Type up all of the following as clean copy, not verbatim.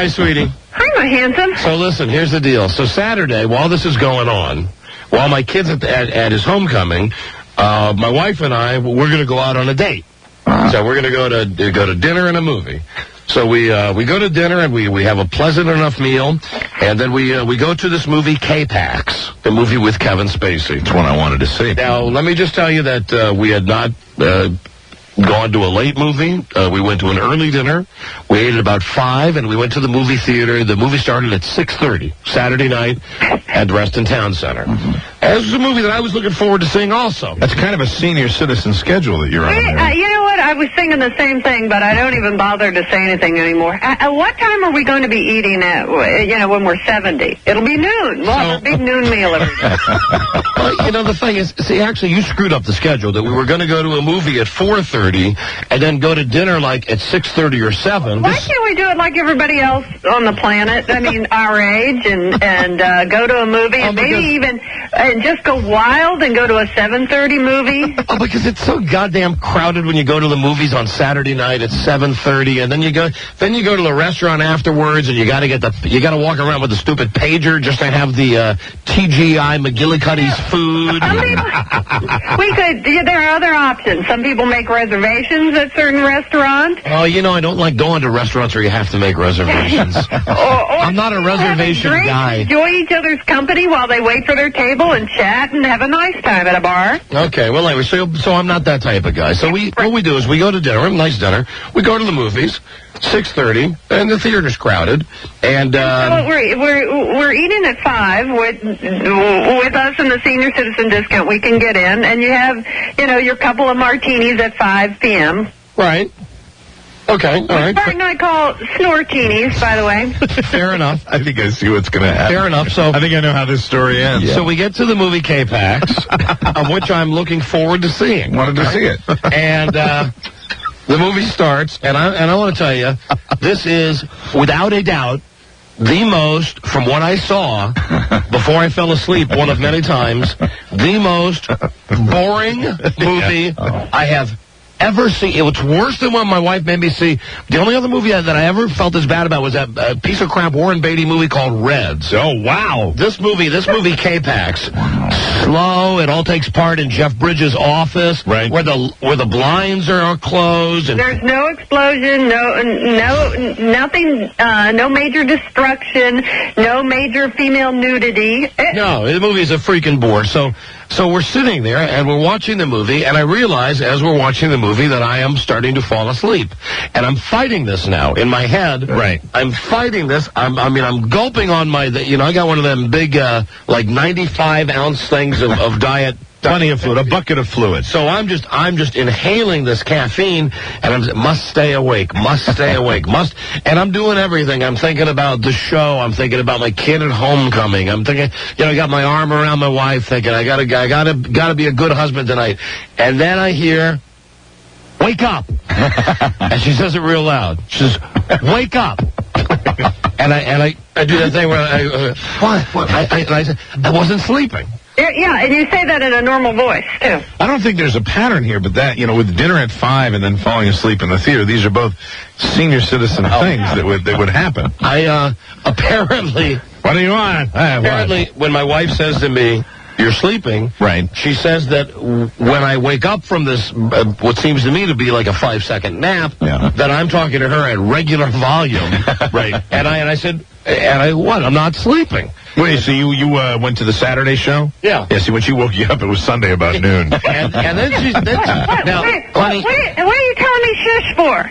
Hi, sweetie. Hi, my handsome. So listen, here's the deal. So Saturday, while this is going on, while my kid's at his homecoming, my wife and I, we're going to go out on a date. So we're going to go to dinner and a movie. So we go to dinner and we have a pleasant enough meal, and then we go to this movie K-Pax, the movie with Kevin Spacey. It's one I wanted to see. Now, let me just tell you that we had not gone to a late movie. We went to an early dinner. We ate at about 5, and we went to the movie theater. The movie started at 6:30 Saturday night at the Reston Town Center. And this was a movie that I was looking forward to seeing also. That's kind of a senior citizen schedule that you're on there. You know what? I was thinking the same thing, but I don't even bother to say anything anymore. At what time are we going to be eating at, when we're 70? It'll be noon. We'll have a big noon meal every day. Well, the thing is, actually, you screwed up the schedule. That we were going to go to a movie at 4:30 and then go to dinner like at 6:30 or 7. Why can't we do it like everybody else on the planet? I mean, our age, and go to a movie and maybe even just go wild and go to a 7:30 movie? Oh, because it's so goddamn crowded when you go to the movies on Saturday night at 7:30, and then you go to the restaurant afterwards, and you got to walk around with a stupid pager just to have the TGI McGillicuddy's food. There are other options. Some people make reservations at certain restaurants. Oh, I don't like going to restaurants where you have to make reservations. I'm not a reservation guy. Enjoy each other's company while they wait for their table and chat and have a nice time at a bar. Okay, well, anyway, so I'm not that type of guy. So what we do is we go to dinner, a nice dinner. We go to the movies, 6:30, and the theater's crowded. And so we're eating at 5 with us in the senior citizen discount. We can get in, and you have your couple of martinis at 5 p.m. Right. Okay, all right. Pardon, I call snortinis, by the way. Fair enough. I think I see what's going to happen. Fair enough. So I think I know how this story ends. Yeah. So we get to the movie K-Pax, of which I'm looking forward to seeing. Wanted to see it. And the movie starts, and I want to tell you, this is, without a doubt, the most, from what I saw before I fell asleep one of many times, the most boring movie I have ever seen. It was worse than what my wife made me see. The only other movie that I ever felt as bad about was that piece of crap Warren Beatty movie called Reds. Oh, wow. This movie K-Pax, slow. It all takes part in Jeff Bridges' office, right, where the blinds are closed. And there's no explosion, nothing, no major destruction, no major female nudity. No, the movie is a freaking bore. So we're sitting there, and we're watching the movie, and I realize, as we're watching the movie, that I am starting to fall asleep. And I'm fighting this now in my head. Right. I'm fighting this. I'm gulping on my, I got one of them big, 95-ounce things of diet. Plenty of fluid, a bucket of fluid. So I'm just inhaling this caffeine, and must stay awake, and I'm doing everything. I'm thinking about the show. I'm thinking about my kid at homecoming. I'm thinking, I got my arm around my wife, thinking I gotta be a good husband tonight. And then I hear, "Wake up!" And she says it real loud. She says, "Wake up!" And I do that thing where what? I said, I wasn't sleeping. Yeah, and you say that in a normal voice, too. I don't think there's a pattern here, but that, with dinner at 5 and then falling asleep in the theater, these are both senior citizen things that would happen. Apparently... What are you on? Apparently, when my wife says to me, "You're sleeping," right, she says that when I wake up from this, what seems to me to be like a 5-second nap, that I'm talking to her at regular volume. Right. And I said, what? I'm not sleeping. Wait, so you went to the Saturday show? Yeah. Yeah, see, when she woke you up, it was Sunday about noon. and then she's... Now, honey... What are you telling me shush for?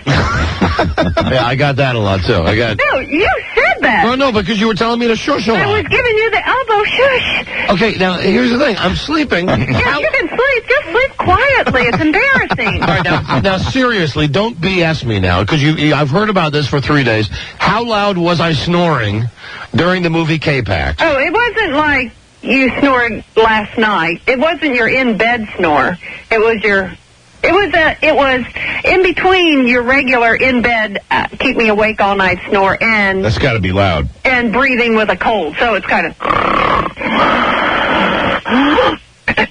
Yeah, I got that a lot, too. No, you said that. No, because you were telling me to shush a lot. I was giving you the elbow shush. Okay, now, here's the thing. I'm sleeping. Yeah, you can sleep. Just sleep quietly. It's embarrassing. All right, now, seriously, don't BS me now, because I've heard about this for 3 days. How loud was I snoring during the movie K-Pax? Oh, it wasn't like you snored last night. It wasn't your in-bed snore. It was in between your regular in-bed, keep me awake all night snore and... That's got to be loud. And breathing with a cold, so it's kind of... Wait a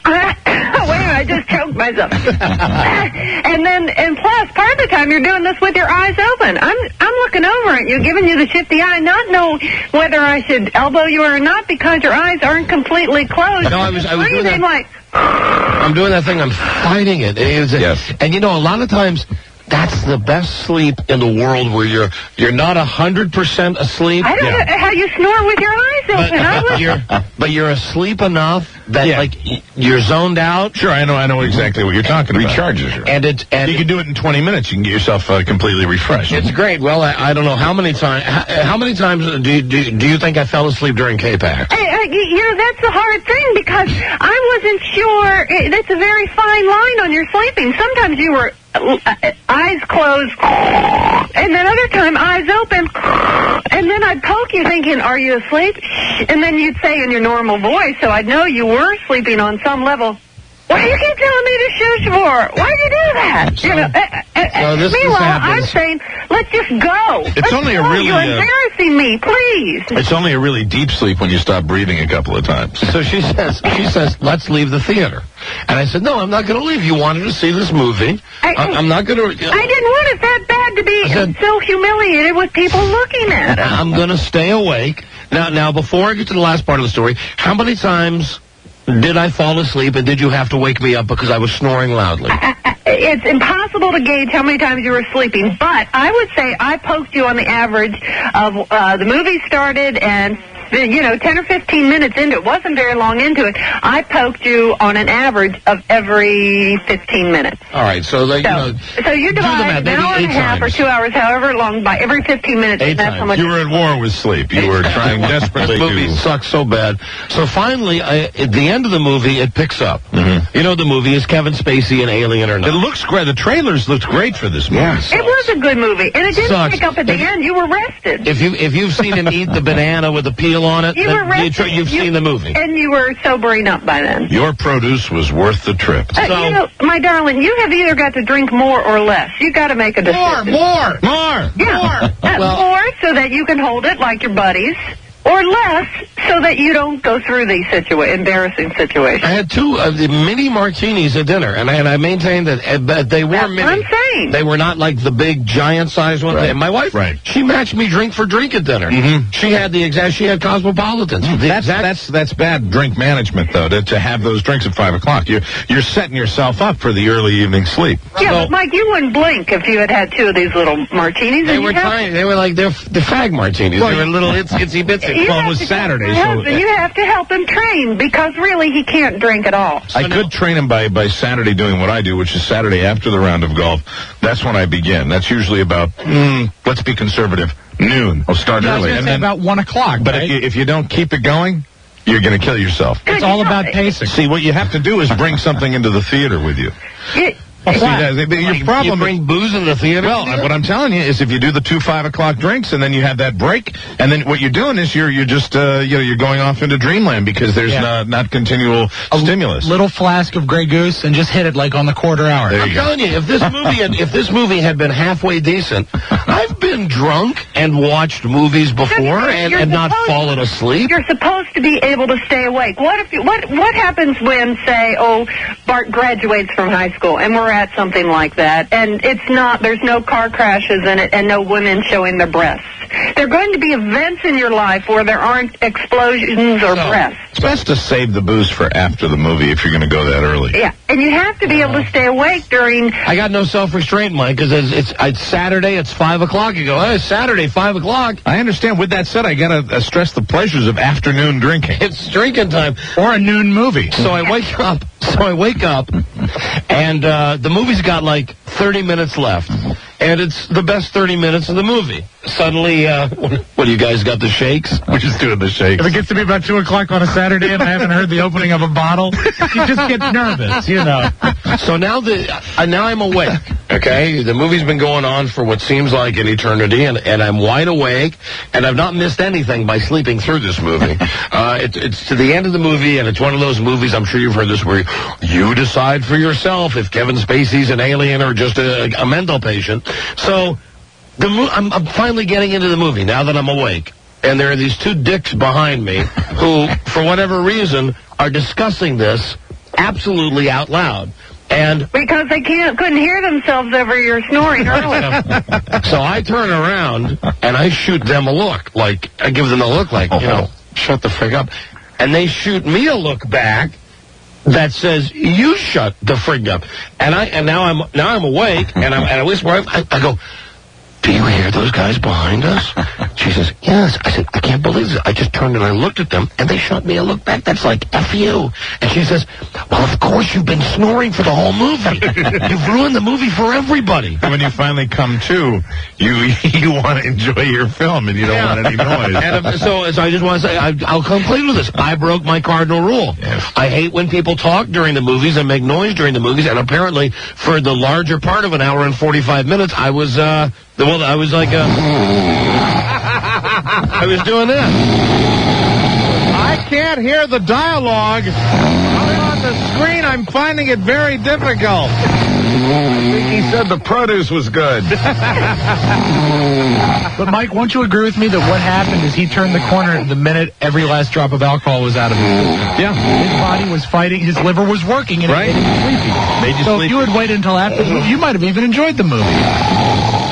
minute, I just choked eyes up. and plus, part of the time you're doing this with your eyes open. I'm looking over at you, giving you the shifty eye, not know whether I should elbow you or not because your eyes aren't completely closed. No, I was doing that. Like, I'm doing that thing. I'm fighting it. Yes. And a lot of times, that's the best sleep in the world, where you're not 100% asleep. I don't know how you snore with your eyes open. But you're asleep enough that you're zoned out. Sure, I know exactly what you're talking about. Recharges you. And you can do it in 20 minutes. You can get yourself completely refreshed. It's great. Well, I don't know how many times. How many times do you think I fell asleep during K-Pax? That's the hard thing because I wasn't sure. That's a very fine line on your sleeping. Sometimes you were eyes closed, and then other time eyes open, and then I'd poke you thinking, are you asleep? And then you'd say in your normal voice, so I'd know you were sleeping on some level. Why do you keep telling me to shush for? Why'd you do that? Meanwhile, I'm saying, let's just go. It's only a really... You're embarrassing me, please. It's only a really deep sleep when you stop breathing a couple of times. So she says, let's leave the theater. And I said, no, I'm not going to leave. You wanted to see this movie. I'm not going to... I didn't want it that bad to be so humiliated with people looking at it. I'm going to stay awake. Now, before I get to the last part of the story, how many times did I fall asleep, and did you have to wake me up because I was snoring loudly? It's impossible to gauge how many times you were sleeping, but I would say I poked you on the average of the movie started and 10 or 15 minutes into it, wasn't very long into it, I poked you on an average of every 15 minutes. All right, so you divide an hour and a half or 2 hours, however long, by every 15 minutes. And that's how much. You were at war with sleep. You were trying desperately to... This movie sucks so bad. So finally, at the end of the movie, it picks up. Mm-hmm. The movie is Kevin Spacey an alien or not. It looks great. The trailers looked great for this movie. Yeah. It was a good movie, and it didn't pick up at the end. You were rested. If you've seen him eat the banana with the peel on it, you've seen the movie. And you were sobering up by then. Your produce was worth the trip. My darling, you have either got to drink more or less. You got to make a decision. More. Yeah. More so that you can hold it like your buddies, or less so that you don't go through these embarrassing situations. I had two mini martinis at dinner, and I maintained that they were mini. That's what I'm saying. They were not like the big giant-sized ones. Right. My wife, she matched me drink for drink at dinner. Mm-hmm. She had Cosmopolitans. That's bad drink management, though, to have those drinks at 5 o'clock. You're setting yourself up for the early evening sleep. Yeah, but Mike, you wouldn't blink if you had two of these little martinis. They were tiny. They were like they're fag martinis. They were little itsy bitsy. Well, it was Saturday, you have to help him train because really he can't drink at all. I could train him by Saturday doing what I do, which is Saturday after the round of golf. That's when I begin. That's usually about, let's be conservative, noon. I'll start early. And then about 1 o'clock. But if you don't keep it going, you're going to kill yourself. It's all about pacing. See, what you have to do is bring something into the theater with you. Your problem you bring booze in the theater? Well, what I'm telling you is if you do the 2 5 o'clock drinks and then you have that break, and then what you're doing is you're just you're going off into dreamland because there's not continual stimulus. Little flask of Grey Goose and just hit it like on the quarter hour. I'm telling you, if this movie had been halfway decent, I've been drunk and watched movies before and not fallen asleep. You're supposed to be able to stay awake. What happens when, say, Bart graduates from high school and we're at something like that, and there's no car crashes in it and no women showing their breasts. There are going to be events in your life where there aren't explosions or breaths. It's best to save the booze for after the movie if you're going to go that early. Yeah, and you have to be able to stay awake during... I got no self-restraint, Mike, because it's Saturday, it's 5 o'clock. You go, it's Saturday, 5 o'clock. I understand. With that said, I got to stress the pleasures of afternoon drinking. It's drinking time. Or a noon movie. So I wake up, and the movie's got like 30 minutes left. And it's the best 30 minutes of the movie. Suddenly, what do you guys got, the shakes? We're just doing the shakes. If it gets to be about 2 o'clock on a Saturday and I haven't heard the opening of a bottle, you just get nervous, So now I'm awake, okay? The movie's been going on for what seems like an eternity, and I'm wide awake, and I've not missed anything by sleeping through this movie. It's to the end of the movie, and it's one of those movies, I'm sure you've heard this, where you decide for yourself if Kevin Spacey's an alien or just a mental patient. So I'm finally getting into the movie now that I'm awake. And there are these two dicks behind me who, for whatever reason, are discussing this absolutely out loud. And Because they couldn't hear themselves over your snoring earlier. so I turn around and I shoot them a look. Like, I give them a look like, shut the frig up. And they shoot me a look back that says, you shut the frig up. And now I'm awake, and I whisper, I go, do you hear those guys behind us? She says, yes. I said, I can't believe this. I just turned and I looked at them, and they shot me a look back. That's like, F you. And she says, well, of course you've been snoring for the whole movie. You've ruined the movie for everybody. When you finally come to, you want to enjoy your film, and you don't want any noise. And so I just want to say, I'll complain with this. I broke my cardinal rule. Yes. I hate when people talk during the movies and make noise during the movies, and apparently for the larger part of an hour and 45 minutes, I was like, I was doing this. I can't hear the dialogue. On the screen, I'm finding it very difficult. I think he said the produce was good. But, Mike, won't you agree with me that what happened is he turned the corner the minute every last drop of alcohol was out of his system? Yeah. His body was fighting, his liver was working, and Right. it made him sleepy. Made you So sleepy. if you had waited until after the movie, you might have even enjoyed the movie.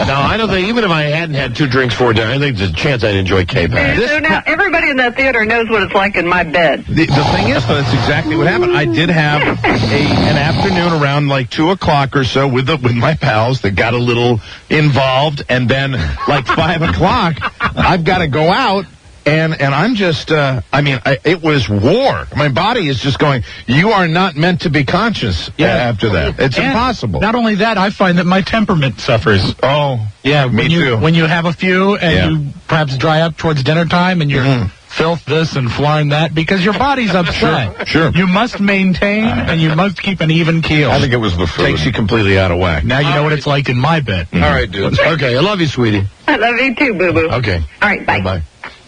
No, I don't think, even if I hadn't had 2 drinks for dinner, I think there's a chance I'd enjoy K-Pax. So now everybody in that theater knows what it's like in my bed. The thing is, though, that's exactly what happened. I did have an afternoon around like 2 o'clock or so with my pals that got a little involved, and then like 5 o'clock, I've got to go out. And I'm just, it was war. My body is just going, you are not meant to be conscious after that. It's And impossible. Not only that, I find that my temperament suffers. Oh, Yeah, me too. When you have a few and you perhaps dry up towards dinner time and you're filth this and flarn that because your body's upset. Sure. You must maintain and you must keep an even keel. I think it was the food. Takes you completely out of whack. Now you know what it's like in my bed. All right, dude. Okay, I love you, sweetie. I love you too, boo-boo. Okay. All right, bye. Bye-bye.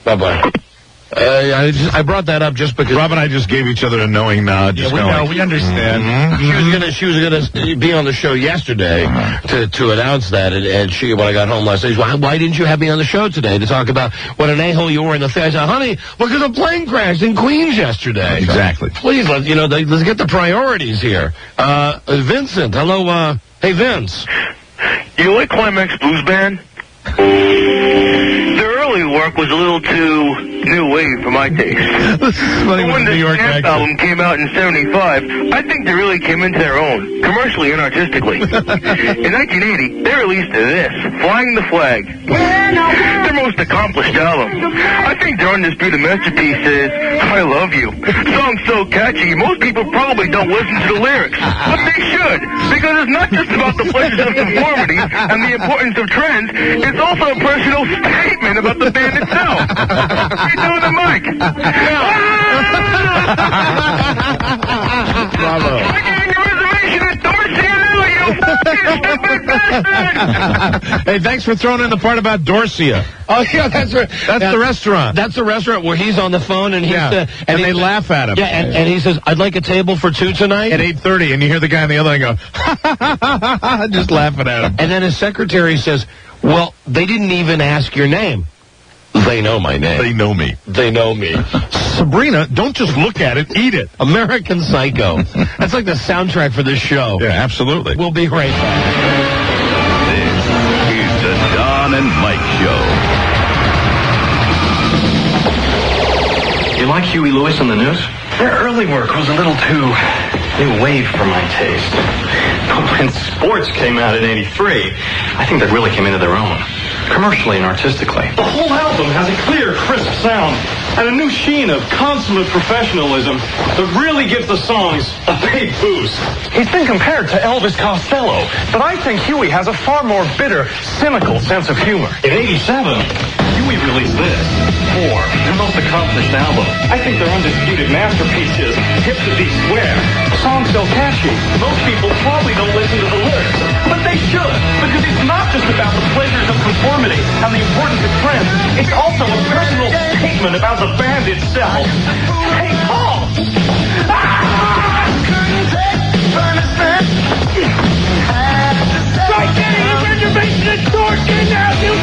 Bye-bye. I brought that up just because Rob and I just gave each other a knowing nod. Just we going, know, we understand. she was gonna be on the show yesterday to announce that, and she, when I got home last night, she said, why didn't you have me on the show today to talk about what an a-hole you were in the theater? I said, honey, because a plane crashed in Queens yesterday. Exactly. Please, let's get the priorities here. Vincent, hello, hey Vince. You like Climax Blues Band? Their early work was a little too new wave for my taste. This is funny But when with the New York Stamp accent. album came out in 75, I think they really came into their own, commercially and artistically. In 1980, they released this, Flying the Flag. Their most accomplished album. I think their undisputed masterpiece is I Love You. Song's so catchy, most people probably don't listen to the lyrics. But they should, because it's not just about the pleasures of conformity and the importance of trends, it's also a personal statement about the band itself. How you doing the mic? Bravo. I gave you a reservation at Dorsey and you fucking stupid bastard! Hey, thanks for throwing in the part about Dorsia. Oh, yeah, that's right. That's the restaurant. That's the restaurant where he's on the phone and he's and they laugh at him. Yeah, and he says, I'd like a table for 2 tonight. At 8:30, and you hear the guy on the other end go, just laughing at him. And then his secretary says, well, they didn't even ask your name. They know my name. They know me. They know me. Sabrina, don't just look at it, eat it. American Psycho. That's like the soundtrack for this show. Yeah, absolutely. We'll be right back. This is the Don and Mike Show. You like Huey Lewis on the news? Their early work was a little too new wave for my taste. But when Sports came out in '83, I think they really came into their own, commercially and artistically. The whole album has a clear, crisp sound and a new sheen of consummate professionalism that really gives the songs a big boost. He's been compared to Elvis Costello, but I think Huey has a far more bitter, cynical sense of humor. In '87, Huey released this, Four, their most accomplished album. I think their undisputed masterpiece is Hip to Be Square. The song's so catchy, most people probably don't listen to the lyrics, but they should, because it's not just about the pleasures of conformity and the importance of trends, it's also a personal statement about the band itself. Hey, Paul! Right there, your reservation at Dorset now, you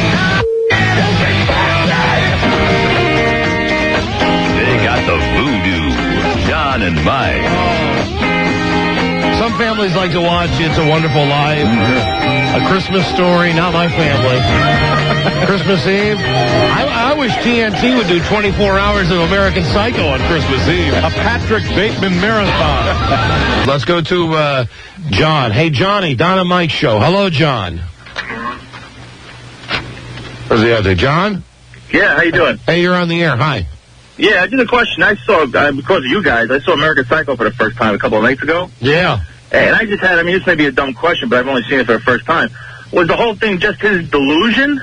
They got the voodoo. Don and Mike. Some families like to watch It's a Wonderful Life, A Christmas Story. Not my family. Christmas Eve. I wish TNT would do 24 hours of American Psycho on Christmas Eve. A Patrick Bateman marathon. Let's go to John. Hey, Johnny, Don and Mike show. Hello, John. Where's the other? John? Yeah, how you doing? Hey, you're on the air. Hi. Yeah, I did a question. I saw, because of you guys, I saw American Psycho for the first time a couple of nights ago. Yeah. And I just had, this may be a dumb question, but I've only seen it for the first time. Was the whole thing just his delusion?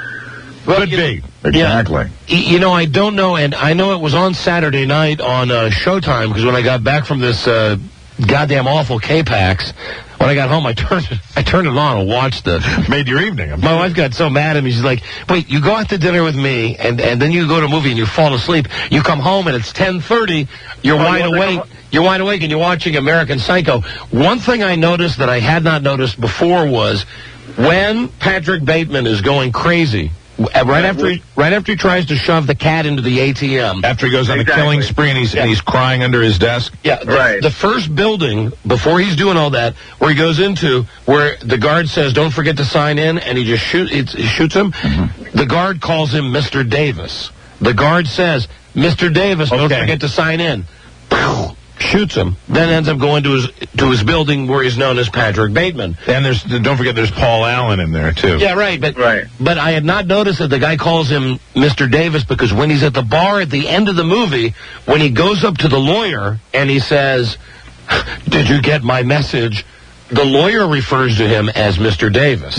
Could be. Exactly. Yeah. I don't know, and I know it was on Saturday night on Showtime, because when I got back from this goddamn awful K-Pax, when I got home, I turned it on and watched it. Made your evening. My wife got so mad at me. She's like, wait, you go out to dinner with me, and then you go to a movie and you fall asleep. You come home and it's 10:30. You're wide awake. You're wide awake and you're watching American Psycho. One thing I noticed that I had not noticed before was when Patrick Bateman is going crazy, right after he tries to shove the cat into the ATM. After he goes on a killing spree and he's crying under his desk. Yeah, right. The first building, before he's doing all that, where he goes into, where the guard says, don't forget to sign in, and he just shoots him. Mm-hmm. The guard calls him Mr. Davis. The guard says, Mr. Davis, don't forget to sign in. Shoots him, then ends up going to his building where he's known as Patrick Bateman. And don't forget there's Paul Allen in there too. Yeah, right. But I had not noticed that the guy calls him Mr. Davis, because when he's at the bar at the end of the movie, when he goes up to the lawyer and he says, did you get my message? The lawyer refers to him as Mr. Davis.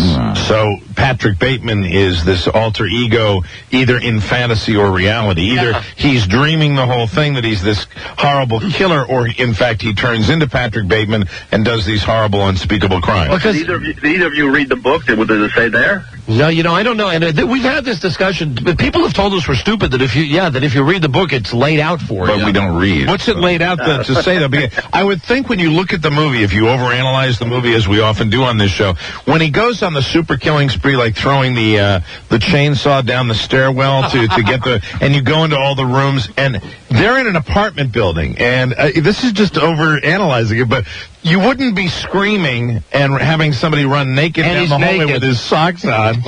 So Patrick Bateman is this alter ego, either in fantasy or reality. Either he's dreaming the whole thing that he's this horrible killer, or in fact he turns into Patrick Bateman and does these horrible, unspeakable crimes. Did either of you read the book? What does it say there? No, I don't know. And we've had this discussion. But people have told us we're stupid that if you read the book, it's laid out for you. But we don't read. What's it laid out to say, though? I would think when you look at the movie, if you overanalyze the movie, as we often do on this show, when he goes on the super killing spree, like throwing the chainsaw down the stairwell to get and you go into all the rooms, and they're in an apartment building, and this is just overanalyzing it, but you wouldn't be screaming and having somebody run naked down the hallway with his socks on.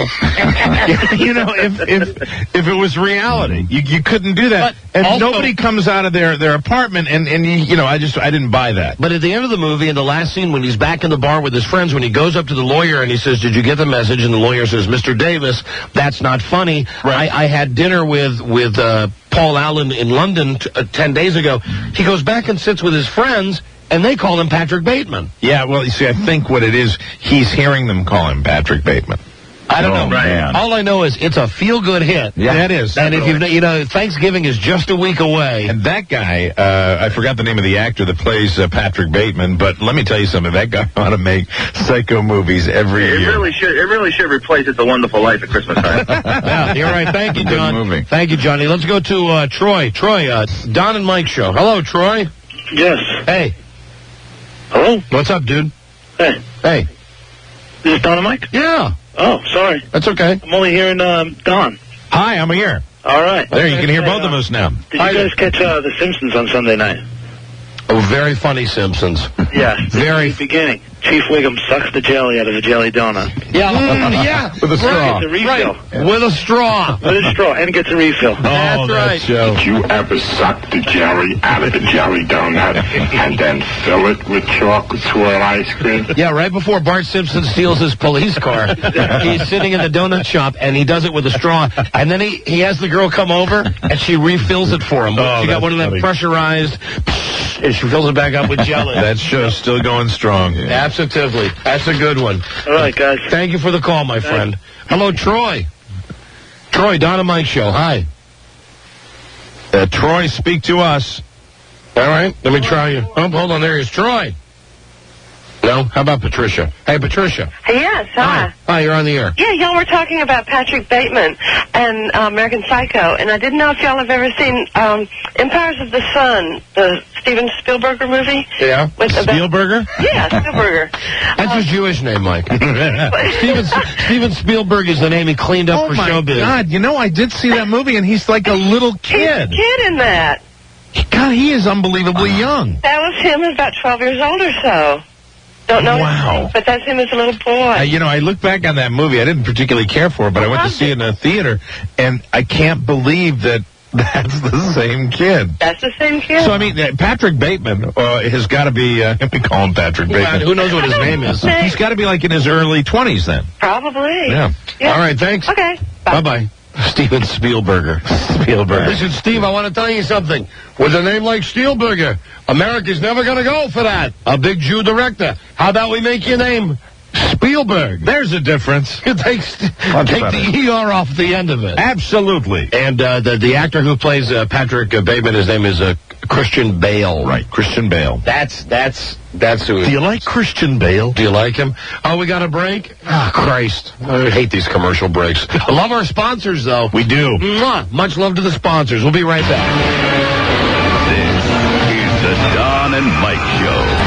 If it was reality, you couldn't do that. But and also, nobody comes out of their apartment, and I didn't buy that. But at the end of the movie, in the last scene, when he's back in the bar with his friends, when he goes up to the lawyer and he says, did you get the message? And the lawyer says, Mr. Davis, that's not funny. Right. I had dinner with Paul Allen in London 10 days ago. He goes back and sits with his friends, and they call him Patrick Bateman. Yeah, well, you see, I think what it is, he's hearing them call him Patrick Bateman. I don't know. Man. All I know is it's a feel-good hit. Yeah, that is. And if Thanksgiving is just a week away. And that guy, I forgot the name of the actor that plays Patrick Bateman, but let me tell you something. That guy ought to make psycho movies every year. It really should replace It's a Wonderful Life at Christmas time. Yeah, you're right. Thank you, John. Good movie. Thank you, Johnny. Let's go to Troy. Troy, Don and Mike show. Hello, Troy. Yes. Hey. Hello? What's up, dude? Hey. Hey. Is this Don and Mike? Yeah. Oh, sorry. That's okay. I'm only hearing Don. Hi, I'm here. All right. There, you can hear both of us now. Did you guys catch The Simpsons on Sunday night? Oh, very funny Simpsons. Yeah. Very. Beginning. Chief Wiggum sucks the jelly out of a jelly donut. Yeah. Yeah. With a straw. Gets a refill. Right. With a straw. With a straw, and gets a refill. That's right. Did you ever suck the jelly out of the jelly donut and then fill it with chocolate swirl ice cream? Yeah, right before Bart Simpson steals his police car, he's sitting in the donut shop, and he does it with a straw, and then he has the girl come over, and she refills it for him. Oh, she got one of them pressurized, and she fills it back up with jelly. That show's still going strong. Yeah. Absolutely. That's a good one. All right, guys. Thank you for the call, my friend. Hello, Troy. Troy, Don and Mike show. Hi. Troy, speak to us. All right. Let me try you. Oh, hold on. There he is. Troy. No? How about Patricia? Hey, Patricia. Yes, hi. Hi, you're on the air. Yeah, y'all were talking about Patrick Bateman and American Psycho, and I didn't know if y'all have ever seen Empires of the Sun, the Steven Spielberg movie. Yeah. Spielberger? Yeah, Spielberger. That's his Jewish name, Mike. Steven Spielberg is the name he cleaned up for showbiz. Oh, my God. I did see that movie, and he's like a little kid. He's a kid in that. God, he is unbelievably young. That was him, about 12 years old or so. Don't know Wow. his name, but that's him as a little boy. You know, I look back on that movie. I didn't particularly care for it, but I went to see it in a theater, and I can't believe that that's the same kid. That's the same kid. So, I mean, Patrick Bateman has got to be, we call him Patrick Bateman. Who knows what his name is? He's got to be like in his early 20s then. Probably. Yeah. All right, thanks. Okay. Bye-bye. Steven Spielberger. Listen, Steve, I want to tell you something. With a name like Spielberger, America's never going to go for that. A big Jew director. How about we make your name Spielberg? There's a difference. Take the ER off the end of it. Absolutely. And the actor who plays Patrick Bateman, his name is Christian Bale. Right, Christian Bale. That's who. Do you like Christian Bale? Do you like him? Oh, we got a break? Ah, Christ. I hate these commercial breaks. I love our sponsors, though. We do. Mwah. Much love to the sponsors. We'll be right back. This is the Don and Mike Show.